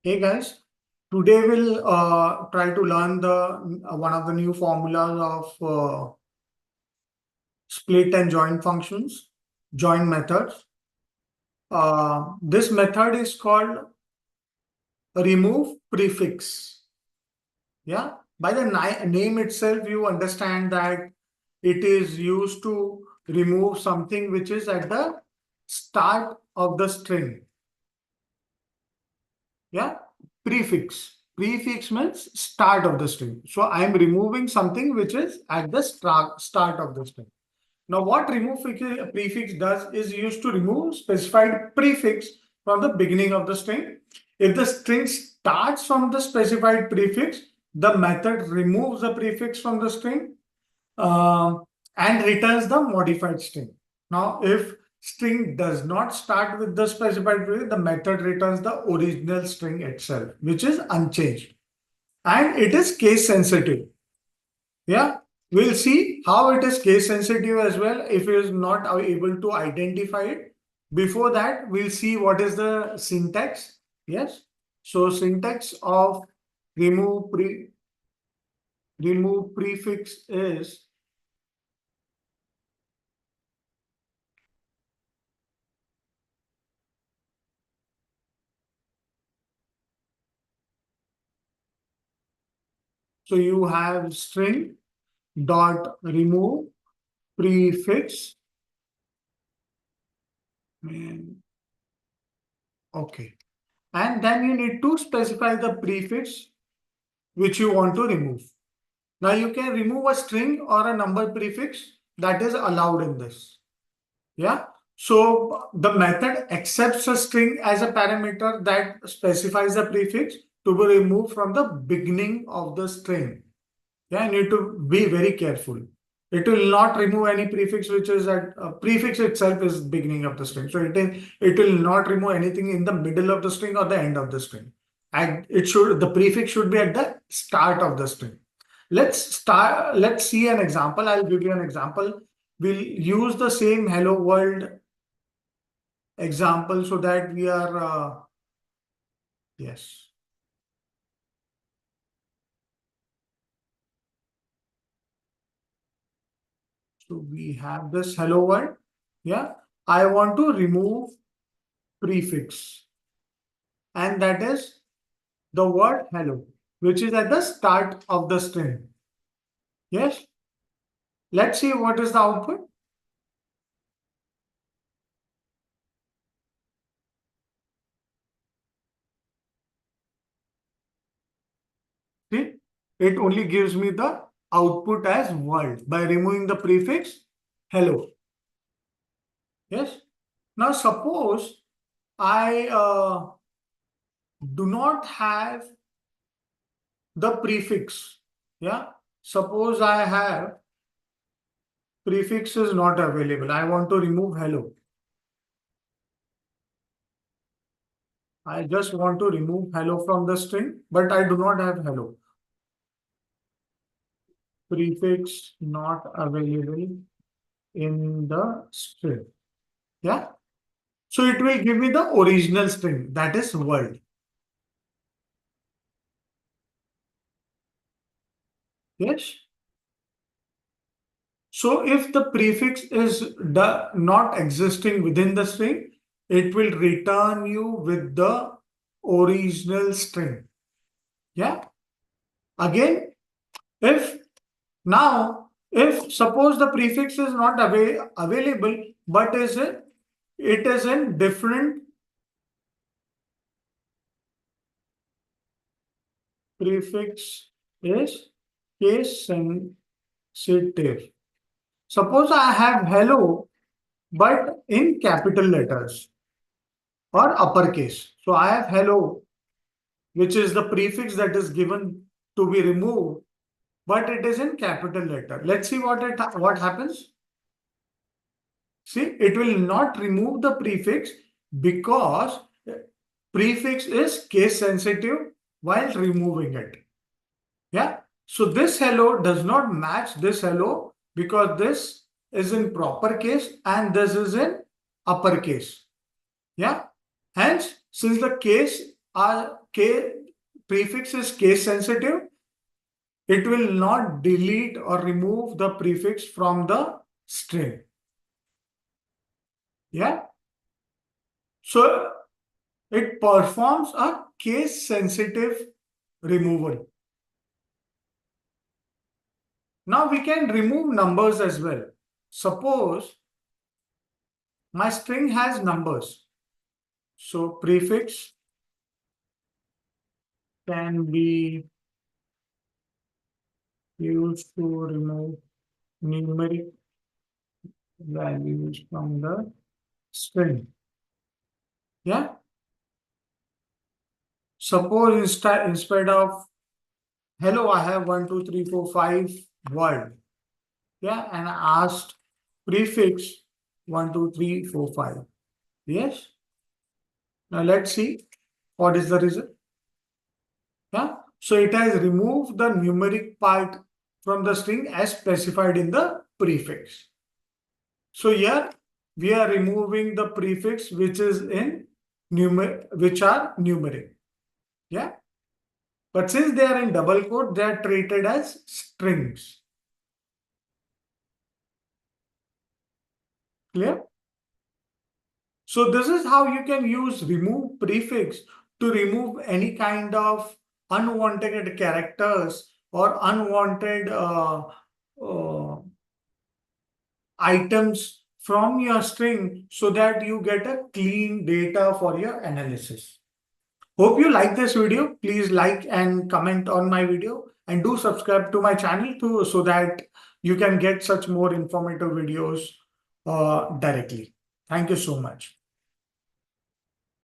Hey guys, today we'll try to learn the one of the new formulas of split and join functions, join methods. This method is called remove prefix. Yeah, by the name itself, you understand that it is used to remove something which is at the start of the string. Yeah, prefix. Prefix means start of the string. So I'm removing something which is at the start of the string. Now, what prefix does is used to remove specified prefix from the beginning of the string. If the string starts from the specified prefix, the method removes the prefix from the string uh, and returns the modified string. Now, if string does not start with the specified prefix, the method returns the original string itself, which is unchanged. And it is case sensitive. Yeah, we'll see how it is case sensitive as well if it is not able to identify it. Before that, we'll see what is the syntax. Yes. So syntax of remove pre remove prefix is so you have string dot remove prefix. Okay. And then you need to specify the prefix which you want to remove. Now you can remove a string or a number prefix that is allowed in this. Yeah. So the method accepts a string as a parameter that specifies the prefix to be removed from the beginning of the string. Yeah, you need to be very careful. It will not remove any prefix which is at prefix itself is beginning of the string. So it will not remove anything in the middle of the string or the end of the string. And the prefix should be at the start of the string. Let's see an example. I'll give you an example. We'll use the same hello world example so that we are yes. So we have this hello world. Yeah. I want to remove prefix, and that is the word hello, which is at the start of the string. Yes. Let's see what is the output. See, it only gives me the output as world by removing the prefix hello. Yes. Now suppose I do not have the prefix. Yeah. Suppose I have prefix is not available. I want to remove hello. I just want to remove hello from the string, but I do not have hello. Prefix not available in the string. Yeah. So it will give me the original string, that is world. Yes. So if the prefix is not existing within the string, it will return you with the original string. Yeah. Again, if now, if suppose the prefix is not available, but it is in different prefix is case sensitive. Suppose I have hello, but in capital letters or uppercase. So I have hello, which is the prefix that is given to be removed, but it is in capital letter. Let's see what happens. See, it will not remove the prefix because prefix is case sensitive while removing it. Yeah. So this hello does not match this hello because this is in proper case and this is in uppercase. Yeah. Hence, since the case our prefix is case sensitive, it will not delete or remove the prefix from the string. Yeah. So it performs a case sensitive removal. Now we can remove numbers as well. Suppose my string has numbers. So prefix can be used to remove numeric values from the string. Yeah. Suppose instead of hello, I have 1, 2, 3, 4, 5 word. Yeah. And I asked prefix 1, 2, 3, 4, 5. Yes. Now let's see what is the result. Yeah. So it has removed the numeric part from the string as specified in the prefix. So here we are removing the prefix which is in which are numeric. Yeah. But since they are in double quote, they are treated as strings. Clear? So this is how you can use remove prefix to remove any kind of unwanted characters or unwanted items from your string so that you get a clean data for your analysis. Hope you like this video. Please like and comment on my video and do subscribe to my channel too so that you can get such more informative videos directly. Thank you so much.